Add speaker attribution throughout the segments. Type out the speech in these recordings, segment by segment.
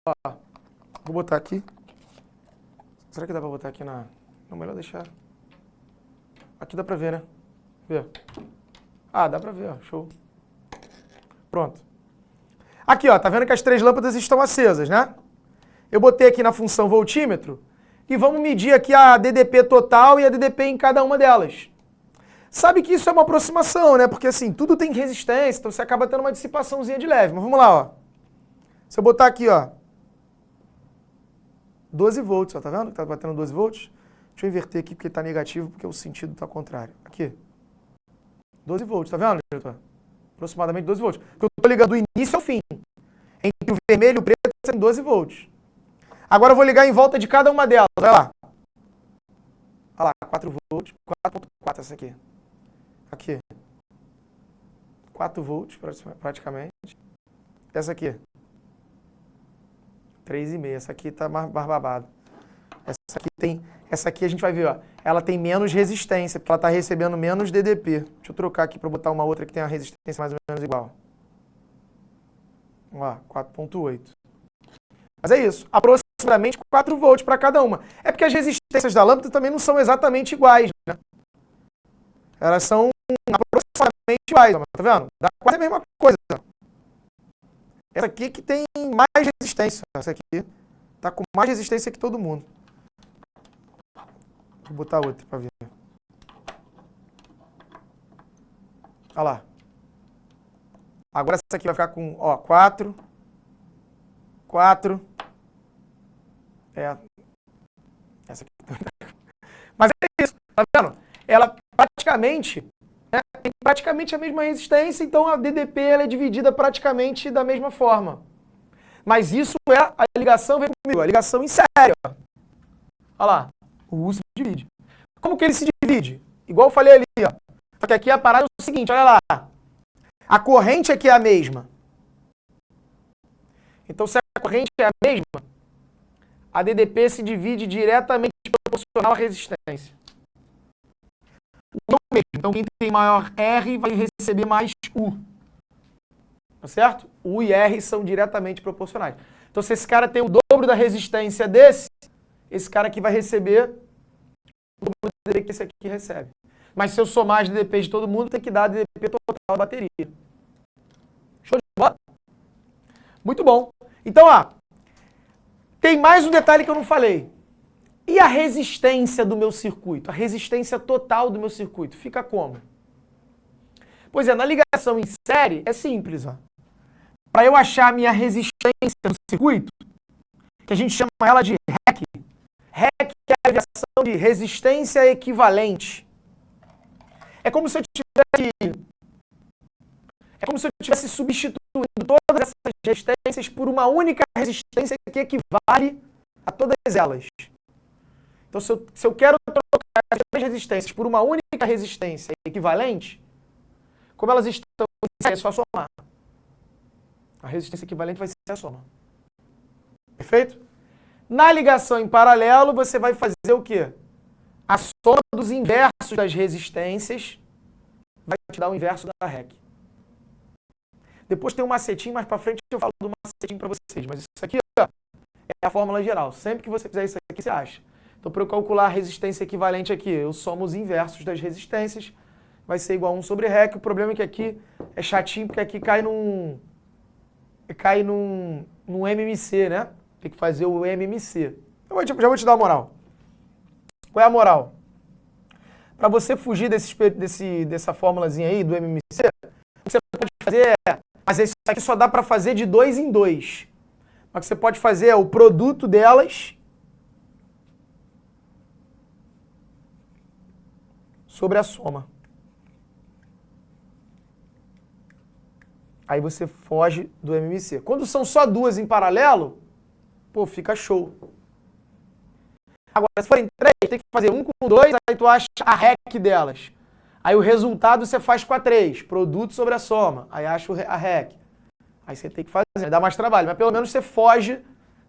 Speaker 1: Ó, vou botar aqui. Será que dá pra botar aqui na... Não, melhor deixar. Aqui dá pra ver, né? Vê. Ah, dá pra ver, ó. Show. Pronto. Aqui, ó, tá vendo que as 3 lâmpadas estão acesas, né? Eu botei aqui na função voltímetro e vamos medir aqui a DDP total e a DDP em cada uma delas. Sabe que isso é uma aproximação, né? Porque assim, tudo tem resistência, então você acaba tendo uma dissipaçãozinha de leve. Mas vamos lá, ó. Se eu botar aqui, ó, 12 volts, ó, tá vendo que tá batendo 12 volts? Deixa eu inverter aqui porque tá negativo, porque o sentido tá contrário. Aqui. 12 volts, tá vendo, diretor? Aproximadamente 12 volts. Porque eu tô ligando do início ao fim. Entre o vermelho e o preto, tem 12 volts. Agora eu vou ligar em volta de cada uma delas, olha lá. Olha lá, 4 volts, 4.4 essa aqui. Aqui. 4 volts praticamente. Essa aqui. 3,5. Essa aqui tá mais babado. Essa aqui a gente vai ver, ó. Ela tem menos resistência, porque ela tá recebendo menos DDP. Deixa eu trocar aqui para botar uma outra que tem a resistência mais ou menos igual. Ó, 4.8. Mas é isso. Aproximadamente 4 volts para cada uma. É porque as resistências da lâmpada também não são exatamente iguais, né? Elas são aproximadamente iguais, ó, tá vendo? Dá quase a mesma coisa. Essa aqui que tem mais resistência. Essa aqui tá com mais resistência que todo mundo. Vou botar outra para ver. Olha lá. Agora essa aqui vai ficar com, ó, 4. 4. Essa aqui. Mas é isso, tá vendo? Ela praticamente, né, tem praticamente a mesma resistência, então a DDP ela é dividida praticamente da mesma forma. Mas isso é a ligação, vem comigo, a ligação em série. Ó. Olha lá, o U se divide. Como que ele se divide? Igual eu falei ali, ó. Só que aqui a parada é o seguinte, olha lá. A corrente aqui é a mesma. Então, se a corrente é a mesma, a DDP se divide diretamente proporcional à resistência. Não mesmo. Então, quem tem maior R vai receber mais U. Tá certo? U e R são diretamente proporcionais. Então, se esse cara tem o dobro da resistência desse, esse cara aqui vai receber o dobro da DDP que esse aqui recebe. Mas se eu somar as DDP de todo mundo, tem que dar a DDP total da bateria. Show de bola? Muito bom. Então, ó, tem mais um detalhe que eu não falei. E a resistência do meu circuito? A resistência total do meu circuito fica como? Pois é, na ligação em série é simples. Para eu achar a minha resistência no circuito, que a gente chama ela de REC. REC é a abreviação de resistência equivalente. É como se eu tivesse substituindo todas essas resistências por uma única resistência que equivale a todas elas. Então, se eu quero trocar as três resistências por uma única resistência equivalente, como elas estão, é só somar. A resistência equivalente vai ser a soma. Perfeito? Na ligação em paralelo, você vai fazer o quê? A soma dos inversos das resistências vai te dar o inverso da REC. Depois tem um macetinho, mais para frente eu falo do macetinho para vocês. Mas isso aqui, ó, é a fórmula geral. Sempre que você fizer isso aqui, você acha. Então, para eu calcular a resistência equivalente aqui, eu somo os inversos das resistências. Vai ser igual a 1 sobre REC. O problema é que aqui é chatinho, porque aqui cai num MMC, né? Tem que fazer o MMC. Já vou te dar a moral. Qual é a moral? Para você fugir dessa formulazinha aí, do MMC, o que você pode fazer mas isso aqui só dá para fazer de 2 em 2. O que você pode fazer é o produto delas sobre a soma. Aí você foge do MMC. Quando são só duas em paralelo, pô, fica show. Agora, se forem 3, tem que fazer 1 com 2, aí tu acha a REC delas. Aí o resultado você faz com a 3, produto sobre a soma. Aí acha a REC. Aí você tem que fazer, dá mais trabalho, mas pelo menos você foge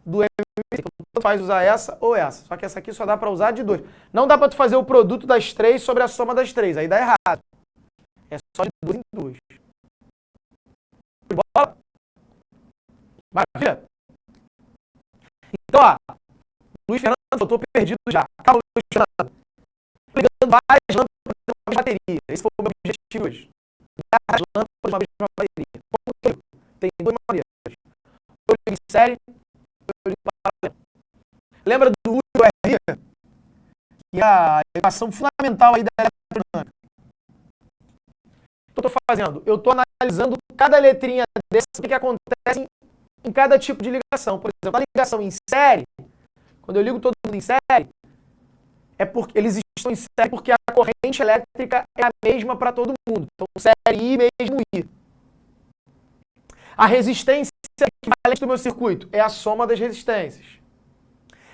Speaker 1: do MMC. Então, tu faz usar essa ou essa. Só que essa aqui só dá para usar de 2. Não dá para tu fazer o produto das 3 sobre a soma das 3. Aí dá errado. É só de 2 em 2. Bola? Maravilha? Então, ó, Luiz Fernando, eu tô perdido já. Calma, Luiz Fernando. Tô ligando várias lâmpadas de uma mesma bateria. Esse foi o meu objetivo hoje. Várias lâmpadas de uma mesma bateria. Tem duas maneiras. Eu ligo em série, eu ligo em paralelo. Lembra do U e do R? Que é a equação fundamental aí da eletrodinâmica. O que eu estou fazendo? Eu estou analisando cada letrinha dessa, o que acontece em cada tipo de ligação. Por exemplo, a ligação em série, quando eu ligo todo mundo em série, é porque eles estão em série porque a corrente elétrica é a mesma para todo mundo. Então, série I mesmo I. A resistência equivalente do meu circuito é a soma das resistências.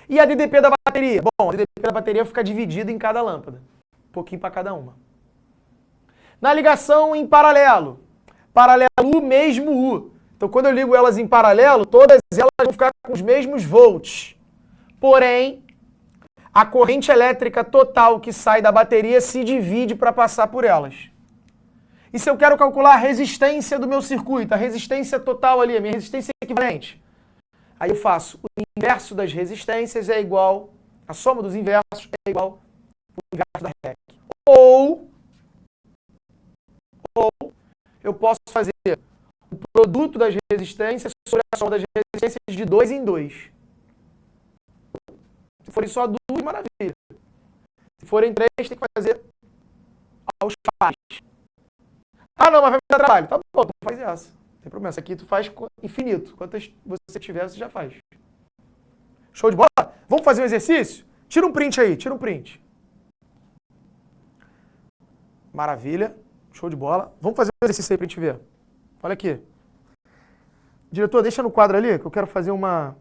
Speaker 1: E a DDP da bateria? Bom, a DDP da bateria fica dividida em cada lâmpada. Um pouquinho para cada uma. Na ligação em paralelo. Paralelo U mesmo U. Então, quando eu ligo elas em paralelo, todas elas vão ficar com os mesmos volts. Porém, a corrente elétrica total que sai da bateria se divide para passar por elas. E se eu quero calcular a resistência do meu circuito, a resistência total ali, a minha resistência equivalente, aí eu faço o inverso das resistências é igual, a soma dos inversos é igual ao inverso da REC. Ou eu posso fazer o produto das resistências sobre a soma das resistências de 2 em 2. Se forem só 2, maravilha. Se forem 3, tem que fazer aos pares. Ah, não, mas vai me dar trabalho. Tá bom, tu faz essa. Não tem problema. Essa aqui tu faz infinito. Quantas você tiver, você já faz. Show de bola? Vamos fazer um exercício? Tira um print aí, tira um print. Maravilha. Show de bola. Vamos fazer um exercício aí pra gente ver. Olha aqui. Diretor, deixa no quadro ali que eu quero fazer uma...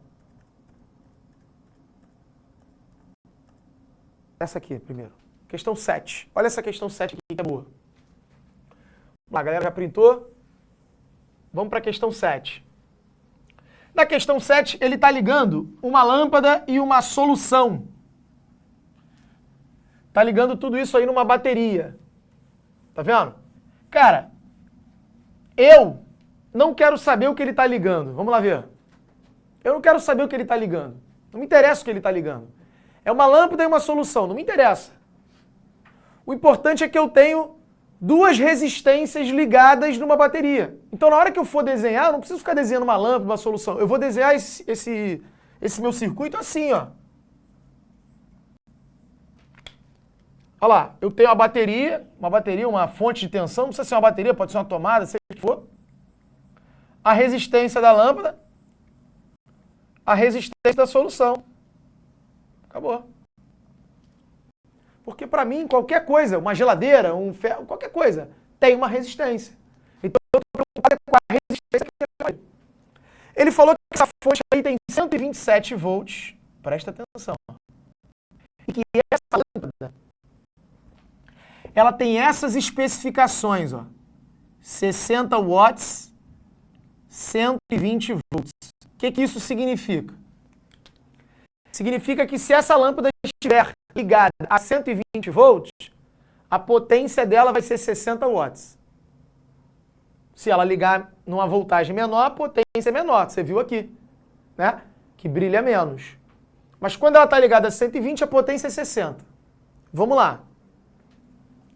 Speaker 1: Essa aqui primeiro. Questão 7. Olha essa questão 7 aqui que é boa. Vamos lá, a galera já printou. Vamos para a questão 7. Na questão 7, ele está ligando uma lâmpada e uma solução. Está ligando tudo isso aí numa bateria. Tá vendo? Cara, eu não quero saber o que ele está ligando. Vamos lá ver. Eu não quero saber o que ele está ligando. Não me interessa o que ele está ligando. É uma lâmpada e uma solução. Não me interessa. O importante é que eu tenho duas resistências ligadas numa bateria. Então, na hora que eu for desenhar, eu não preciso ficar desenhando uma lâmpada, uma solução. Eu vou desenhar esse meu circuito assim, ó. Olha lá, eu tenho uma bateria, uma fonte de tensão, não precisa ser uma bateria, pode ser uma tomada, seja o que for. A resistência da lâmpada, a resistência da solução. Acabou. Porque para mim, qualquer coisa, uma geladeira, um ferro, qualquer coisa, tem uma resistência. Então eu estou preocupado com a resistência que ele tem. Ele falou que essa fonte aí tem 127 volts, presta atenção. E que essa lâmpada, ela tem essas especificações, ó. 60 watts, 120 volts. O que isso significa? Significa que se essa lâmpada estiver ligada a 120 volts, a potência dela vai ser 60 watts. Se ela ligar numa voltagem menor, a potência é menor. Você viu aqui, né? Que brilha menos. Mas quando ela está ligada a 120, a potência é 60. Vamos lá.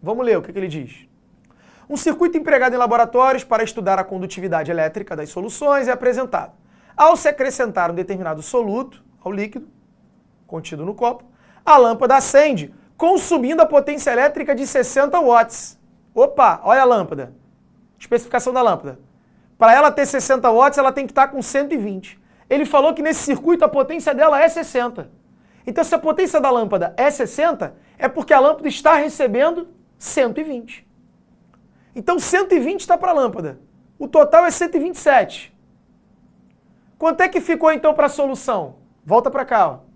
Speaker 1: Vamos ler o que ele diz. Um circuito empregado em laboratórios para estudar a condutividade elétrica das soluções é apresentado. Ao se acrescentar um determinado soluto ao líquido contido no copo, a lâmpada acende, consumindo a potência elétrica de 60 watts. Opa, olha a lâmpada. Especificação da lâmpada. Para ela ter 60 watts, ela tem que estar com 120. Ele falou que nesse circuito a potência dela é 60. Então, se a potência da lâmpada é 60, é porque a lâmpada está recebendo 120. Então, 120 está para a lâmpada. O total é 127. Quanto é que ficou, então, para a solução? Volta para cá, ó.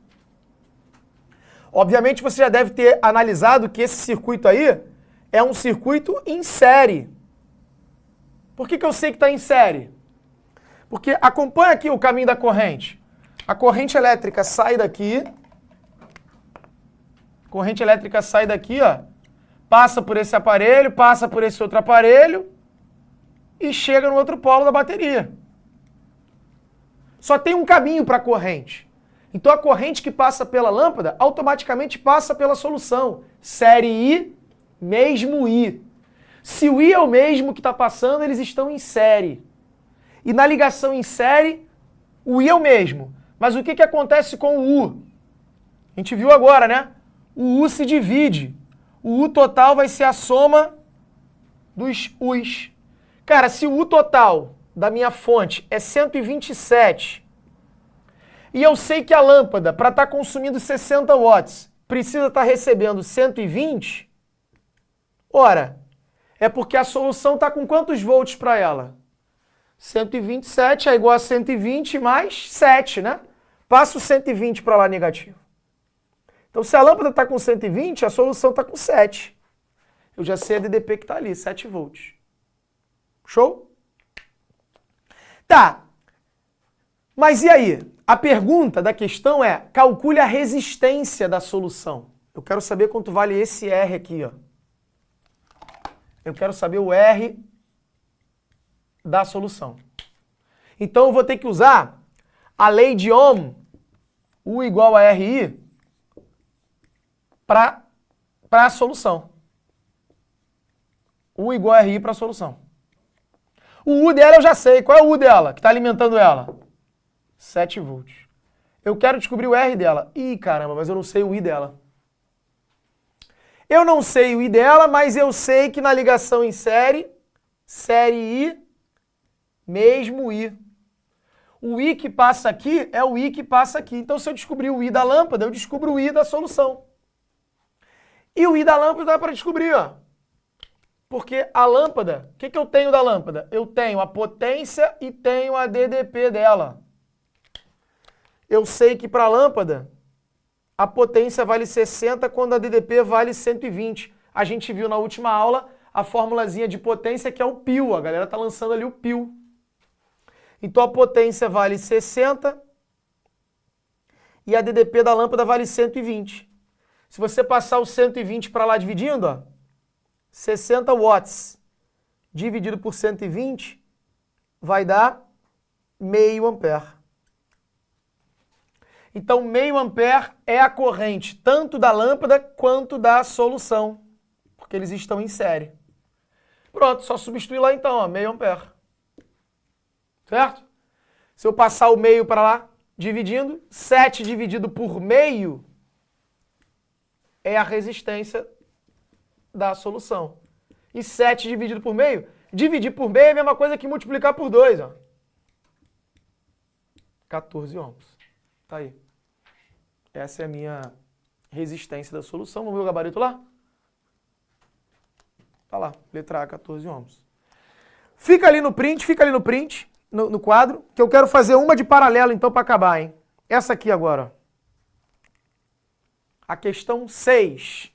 Speaker 1: Obviamente, você já deve ter analisado que esse circuito aí é um circuito em série. Por que eu sei que está em série? Porque acompanha aqui o caminho da corrente. A corrente elétrica sai daqui. Corrente elétrica sai daqui, ó. Passa por esse aparelho, passa por esse outro aparelho e chega no outro polo da bateria. Só tem um caminho para a corrente. Então a corrente que passa pela lâmpada automaticamente passa pela solução. Série I, mesmo I. Se o I é o mesmo que está passando, eles estão em série. E na ligação em série, o I é o mesmo. Mas o que acontece com o U? A gente viu agora, né? O U se divide. O U total vai ser a soma dos U's. Cara, se o U total da minha fonte é 127, e eu sei que a lâmpada, para estar consumindo 60 watts, precisa estar recebendo 120, ora, é porque a solução está com quantos volts para ela? 127 é igual a 120 mais 7, né? Passa o 120 para lá negativo. Então, se a lâmpada está com 120, a solução está com 7. Eu já sei a DDP que está ali, 7 volts. Show? Tá. Mas e aí? A pergunta da questão é, calcule a resistência da solução. Eu quero saber quanto vale esse R aqui, ó. Eu quero saber o R da solução. Então eu vou ter que usar a lei de Ohm, U igual a RI, para a solução. U igual a RI para a solução. O U dela eu já sei. Qual é o U dela que está alimentando ela? 7 volts. Eu quero descobrir o R dela. Ih, caramba, mas eu não sei o I dela. Eu não sei o I dela, mas eu sei que na ligação em série, série I, mesmo I. O I que passa aqui é o I que passa aqui. Então, se eu descobrir o I da lâmpada, eu descubro o I da solução. E o I da lâmpada dá para descobrir, ó. Porque a lâmpada, o que eu tenho da lâmpada? Eu tenho a potência e tenho a DDP dela. Eu sei que para a lâmpada, a potência vale 60 quando a DDP vale 120. A gente viu na última aula a formulazinha de potência que é o π. A galera tá lançando ali o π. Então a potência vale 60 e a DDP da lâmpada vale 120. Se você passar o 120 para lá dividindo, ó, 60 watts dividido por 120 vai dar meio ampere. Então, meio ampere é a corrente tanto da lâmpada quanto da solução, porque eles estão em série. Pronto, só substituir lá então, ó, meio ampere. Certo? Se eu passar o meio para lá, dividindo, 7 dividido por meio é a resistência da solução. E 7 dividido por meio, dividir por meio é a mesma coisa que multiplicar por 2, ó. 14 ohms. Tá aí. Essa é a minha resistência da solução. Vamos ver o gabarito lá? Tá lá, letra A, 14 ohms. Fica ali no print, no quadro, que eu quero fazer uma de paralelo então para acabar, hein? Essa aqui agora, ó. A questão 6.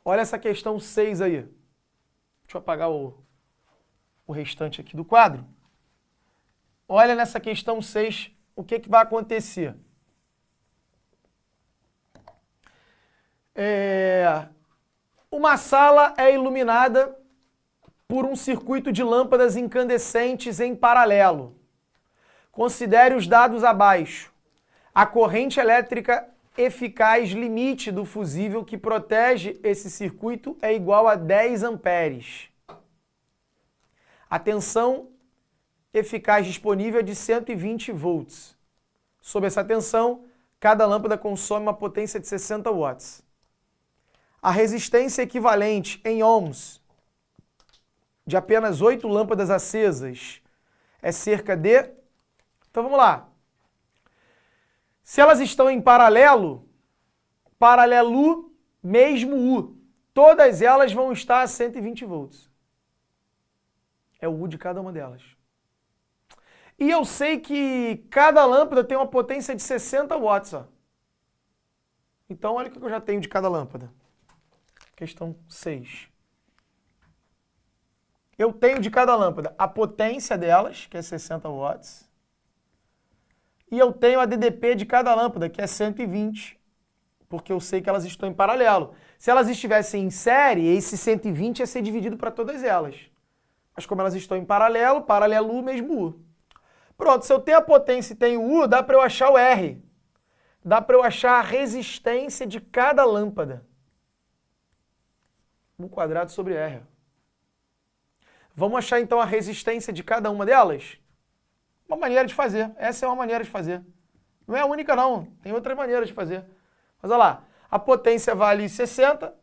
Speaker 1: Olha essa questão 6 aí. Deixa eu apagar o restante aqui do quadro. Olha nessa questão 6 o que vai acontecer. Uma sala é iluminada por um circuito de lâmpadas incandescentes em paralelo. Considere os dados abaixo. A corrente elétrica eficaz limite do fusível que protege esse circuito é igual a 10 amperes. A tensão eficaz disponível é de 120 volts. Sob essa tensão, cada lâmpada consome uma potência de 60 watts. A resistência equivalente em ohms de apenas 8 lâmpadas acesas é cerca de... Então vamos lá. Se elas estão em paralelo, paralelo mesmo U, todas elas vão estar a 120 volts. É o U de cada uma delas. E eu sei que cada lâmpada tem uma potência de 60 watts. Ó. Então olha o que eu já tenho de cada lâmpada. Questão 6. Eu tenho de cada lâmpada a potência delas, que é 60 watts. E eu tenho a DDP de cada lâmpada, que é 120, porque eu sei que elas estão em paralelo. Se elas estivessem em série, esse 120 ia ser dividido para todas elas. Mas como elas estão em paralelo, paralelo U mesmo U. Pronto, se eu tenho a potência e tenho o U, dá para eu achar o R. Dá para eu achar a resistência de cada lâmpada. U quadrado sobre R. Vamos achar então a resistência de cada uma delas? Uma maneira de fazer. Essa é uma maneira de fazer. Não é a única não, tem outras maneiras de fazer. Mas olha lá, a potência vale 60,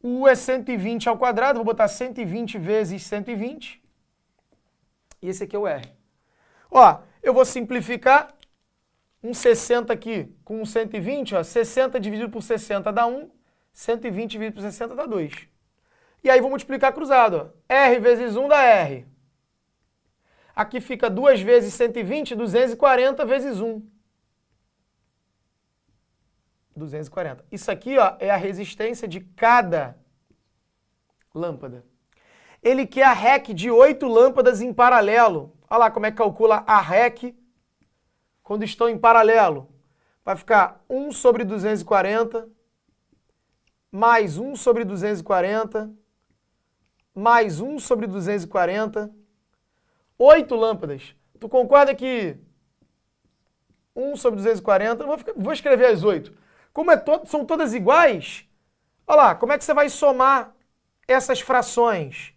Speaker 1: o U é 120 ao quadrado, vou botar 120 vezes 120, e esse aqui é o R. Ó, eu vou simplificar, um 60 aqui com um 120, ó, 60 dividido por 60 dá 1, 120 dividido por 60 dá 2. E aí vou multiplicar cruzado, ó. R vezes 1 dá R. Aqui fica 2 vezes 120, 240 vezes 1. 240. Isso aqui, ó, é a resistência de cada lâmpada. Ele quer a REC de 8 lâmpadas em paralelo. Olha lá como é que calcula a REC quando estão em paralelo. Vai ficar 1 sobre 240, mais 1 sobre 240, mais 1 sobre 240, 8 lâmpadas. Tu concorda que 1 sobre 240, vou escrever as 8. Como são todas iguais, olha lá, como é que você vai somar essas frações?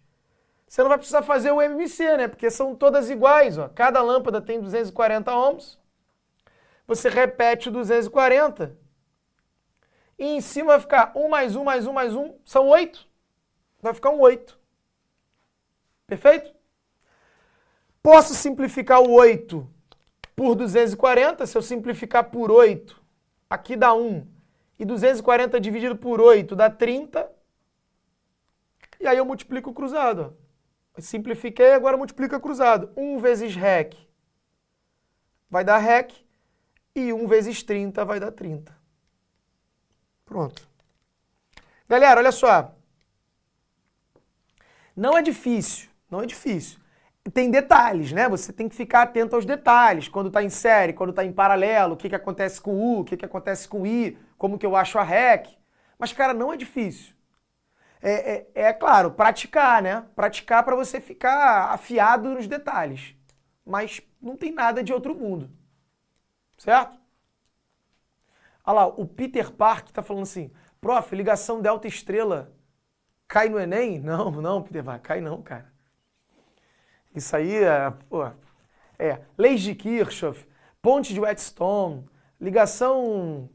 Speaker 1: Você não vai precisar fazer o MMC, né? Porque são todas iguais, ó. Cada lâmpada tem 240 ohms. Você repete o 240. E em cima vai ficar 1 mais 1 mais 1 mais 1, são 8. Vai ficar um 8. Perfeito? Posso simplificar o 8 por 240. Se eu simplificar por 8, aqui dá 1. E 240 dividido por 8 dá 30. E aí eu multiplico o cruzado. Simplifiquei, agora multiplica cruzado. 1 vezes REC vai dar REC. E 1 vezes 30 vai dar 30. Pronto. Galera, olha só. Não é difícil, não é difícil. Tem detalhes, né? Você tem que ficar atento aos detalhes. Quando está em série, quando está em paralelo, o que acontece com o U, o que acontece com o I, como que eu acho a REC. Mas, cara, não é difícil. É claro, praticar, né? Praticar para você ficar afiado nos detalhes. Mas não tem nada de outro mundo. Certo? Olha lá, o Peter Park está falando assim, prof, ligação delta estrela cai no Enem? Não, Peter Park, cai não, cara. Isso aí leis de Kirchhoff, ponte de Wheatstone, ligação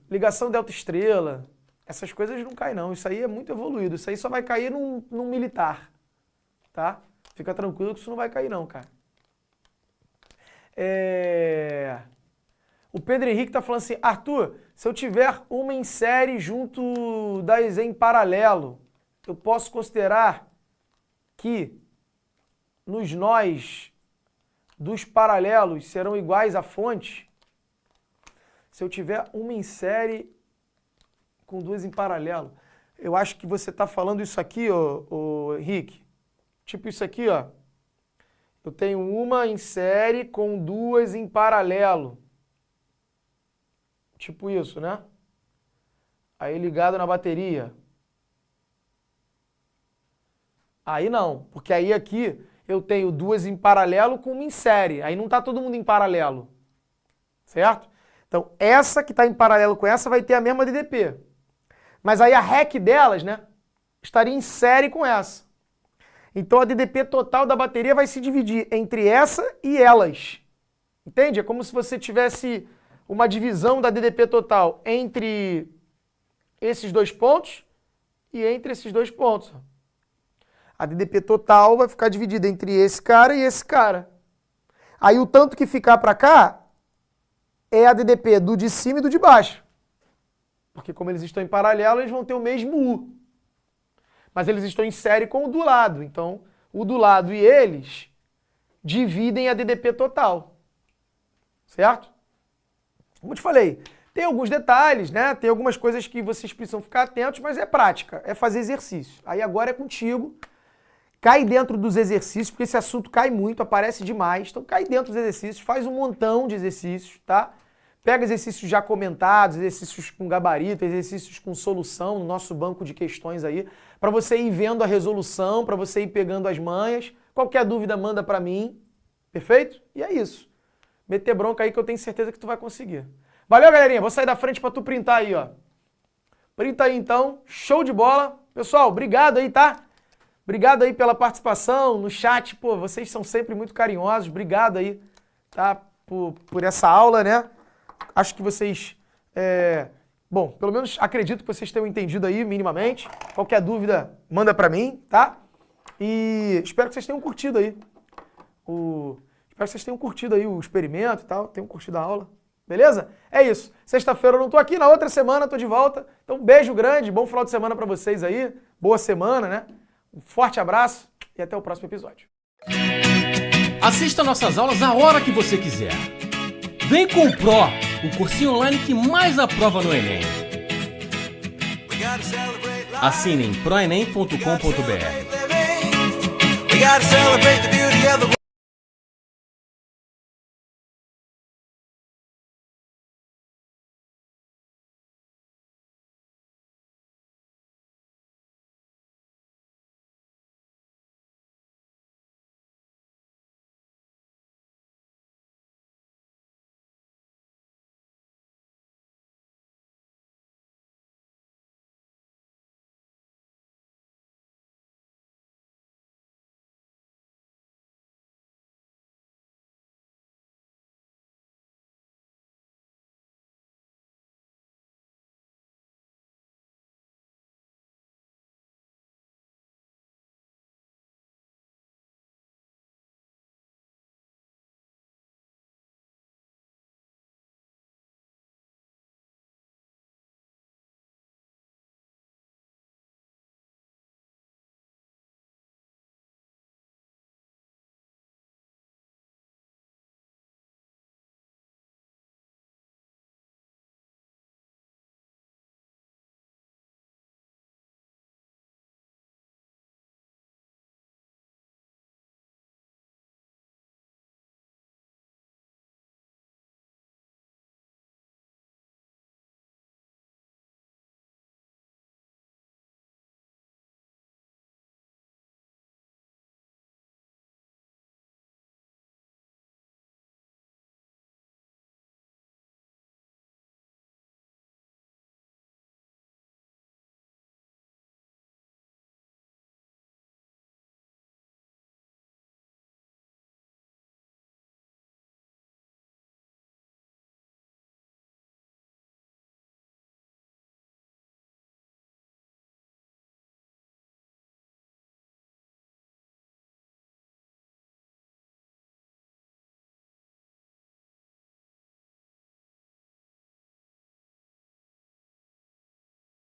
Speaker 1: delta estrela, essas coisas não caem não, isso aí é muito evoluído, isso aí só vai cair num militar, tá? Fica tranquilo que isso não vai cair não, cara. O Pedro Henrique está falando assim, Arthur, se eu tiver uma em série junto das em paralelo, eu posso considerar que nos nós dos paralelos serão iguais à fonte? Se eu tiver uma em série com duas em paralelo. Eu acho que você está falando isso aqui, ô Henrique. Tipo isso aqui, ó. Eu tenho uma em série com duas em paralelo. Tipo isso, né? Aí ligado na bateria. Aí não, porque aí aqui eu tenho duas em paralelo com uma em série. Aí não está todo mundo em paralelo. Certo? Então, essa que está em paralelo com essa vai ter a mesma DDP. Mas aí a REC delas, né, estaria em série com essa. Então a DDP total da bateria vai se dividir entre essa e elas. Entende? É como se você tivesse uma divisão da DDP total entre esses dois pontos e entre esses dois pontos. A DDP total vai ficar dividida entre esse cara e esse cara. Aí o tanto que ficar para cá é a DDP do de cima e do de baixo. Porque como eles estão em paralelo, eles vão ter o mesmo U. Mas eles estão em série com o do lado. Então, o do lado e eles dividem a DDP total. Certo? Como eu te falei, tem alguns detalhes, né? Tem algumas coisas que vocês precisam ficar atentos, mas é prática, é fazer exercício. Aí agora é contigo. Cai dentro dos exercícios, porque esse assunto cai muito, aparece demais. Então cai dentro dos exercícios, faz um montão de exercícios, tá? Pega exercícios já comentados, exercícios com gabarito, exercícios com solução no nosso banco de questões aí, para você ir vendo a resolução, para você ir pegando as manhas. Qualquer dúvida, manda para mim. Perfeito? E é isso. meter bronca aí que eu tenho certeza que tu vai conseguir. Valeu, galerinha. Vou sair da frente pra tu printar aí, ó. Printa aí, então. Show de bola. Pessoal, obrigado aí, tá? Obrigado aí pela participação no chat. Pô, vocês são sempre muito carinhosos. Obrigado aí, tá? Por essa aula, né? Acho que vocês... Bom, pelo menos acredito que vocês tenham entendido aí, minimamente. Qualquer dúvida, manda pra mim, tá? E espero que vocês tenham curtido aí. Espero que vocês tenham curtido aí o experimento e tal, tenham curtido a aula. Beleza? É isso. Sexta-feira eu não tô aqui, na outra semana eu tô de volta. Então, beijo grande, bom final de semana pra vocês aí. Boa semana, né? Um forte abraço e até o próximo episódio.
Speaker 2: Assista nossas aulas a hora que você quiser. Vem com o Pro, o cursinho online que mais aprova no Enem. Assine em proenem.com.br.